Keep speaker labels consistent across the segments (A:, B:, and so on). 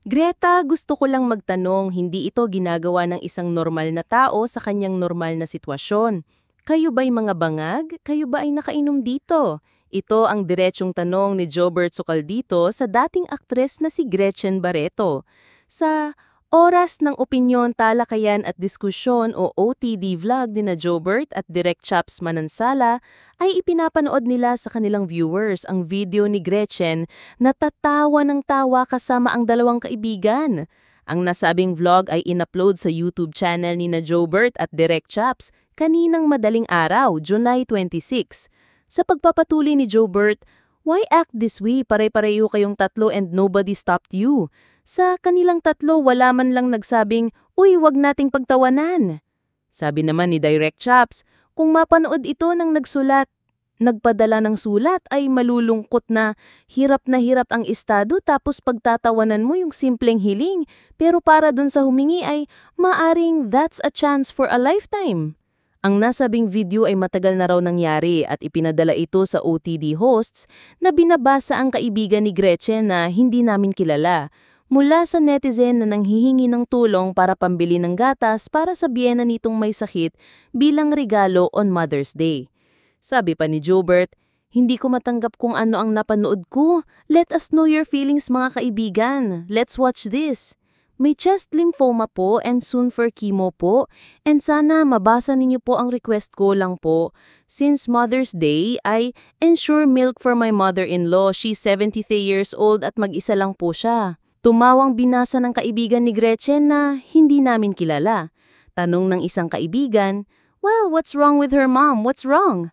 A: Greta, gusto ko lang magtanong, hindi ito ginagawa ng isang normal na tao sa kanyang normal na sitwasyon. Kayo ba'y mga bangag? Kayo ba ay nakainom dito? Ito ang diretsong tanong ni Jobert Socaldito sa dating aktres na si Gretchen Barreto. Sa Oras ng Opinyon, Talakayan at Diskusyon o OTD vlog ni na Jobert at Direk Chaps Manansala ay ipinapanood nila sa kanilang viewers ang video ni Gretchen na tatawa ng tawa kasama ang dalawang kaibigan. Ang nasabing vlog ay inupload sa YouTube channel ni na Jobert at Direk Chaps kaninang madaling araw, July 26. Sa pagpapatuloy ni Jobert, "Why act this way? Pare-pareho kayong tatlo and nobody stopped you." Sa kanilang tatlo, wala man lang nagsabing, "Uy, wag nating pagtawanan." Sabi naman ni Direk Chaps, kung mapanood ito ng nagpadala ng sulat ay malulungkot na hirap ang estado tapos pagtatawanan mo yung simpleng hiling, pero para dun sa humingi ay maaring that's a chance for a lifetime. Ang nasabing video ay matagal na raw nangyari at ipinadala ito sa OTD hosts na binabasa ang kaibigan ni Gretchen na hindi namin kilala, mula sa netizen na nanghihingi ng tulong para pambili ng gatas para sa biyena nitong may sakit bilang regalo on Mother's Day. Sabi pa ni Jobert, "Hindi ko matanggap kung ano ang napanood ko. Let us know your feelings mga kaibigan. Let's watch this. May chest lymphoma po and soon for chemo po. And sana mabasa ninyo po ang request ko lang po. Since Mother's Day, I ensure milk for my mother-in-law. She's 73 years old at mag-isa lang po siya." Tumawang binasa ng kaibigan ni Gretchen na hindi namin kilala. Tanong ng isang kaibigan, "Well, what's wrong with her mom? What's wrong?"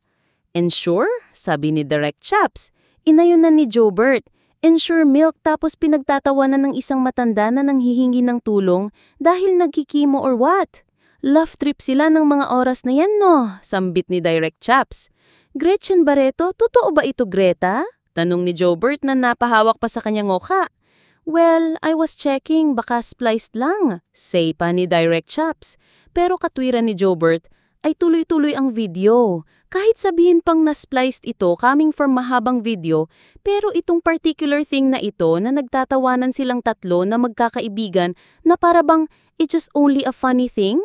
A: "Ensure?" sabi ni Direk Chaps. Inayon na ni Jobert. Ensure milk tapos pinagtatawanan ng isang matanda na nanghihingi ng tulong dahil nagkikimo or what? Laugh trip sila ng mga oras na yan, no? Sambit ni Direk Chaps. "Gretchen Barreto, totoo ba ito, Greta?" Tanong ni Jobert na napahawak pa sa kanyang ngokha. "Well, I was checking, baka spliced lang," say pa ni Direk Chaps. Pero katwiran ni Jobert ay tuloy-tuloy ang video. Kahit sabihin pang na-spliced ito coming from mahabang video, pero itong particular thing na ito na nagtatawanan silang tatlo na magkakaibigan na para bang it's just only a funny thing?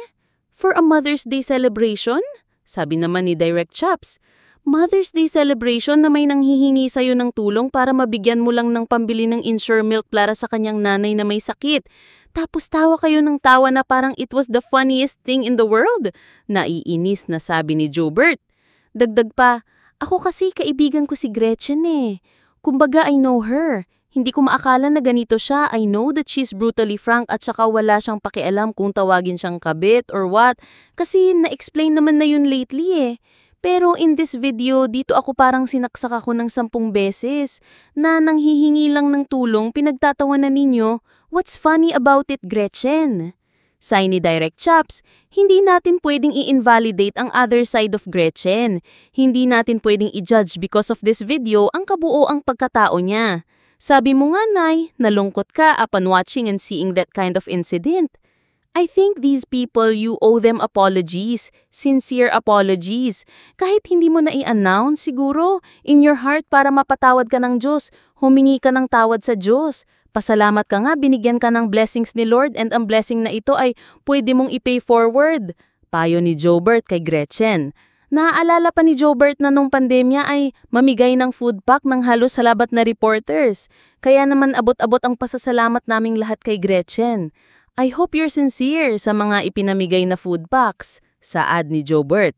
A: For a Mother's Day celebration? Sabi naman ni Direk Chaps, Mother's Day celebration na may nanghihingi sa'yo ng tulong para mabigyan mo lang ng pambili ng Ensure milk para sa kanyang nanay na may sakit. Tapos tawa kayo ng tawa na parang it was the funniest thing in the world. Naiinis na sabi ni Jobert. Dagdag pa, "Ako kasi kaibigan ko si Gretchen eh. Kumbaga I know her. Hindi ko maakala na ganito siya. I know that she's brutally frank at saka wala siyang pakialam kung tawagin siyang kabit or what. Kasi na-explain naman na yun lately eh. Pero in this video, dito ako parang sinaksak ako ng 10 beses na nanghihingi lang ng tulong, pinagtatawanan ninyo. What's funny about it, Gretchen?" Say ni Direk Chaps, hindi natin pwedeng i-invalidate ang other side of Gretchen. Hindi natin pwedeng i-judge because of this video ang kabuoang pagkatao niya. Sabi mo nga, Nay, nalungkot ka upon watching and seeing that kind of incident. I think these people, you owe them apologies, sincere apologies. Kahit hindi mo na i-announce siguro, in your heart para mapatawad ka ng Diyos, humingi ka ng tawad sa Diyos. Pasalamat ka nga, binigyan ka ng blessings ni Lord and ang blessing na ito ay pwede mong i-pay forward. Payo ni Jobert kay Gretchen. Naaalala pa ni Jobert na nung pandemya ay mamigay ng food pack ng halos salabat na reporters. Kaya naman abot-abot ang pasasalamat naming lahat kay Gretchen. I hope you're sincere sa mga ipinamigay na food packs, saad ni Jobert.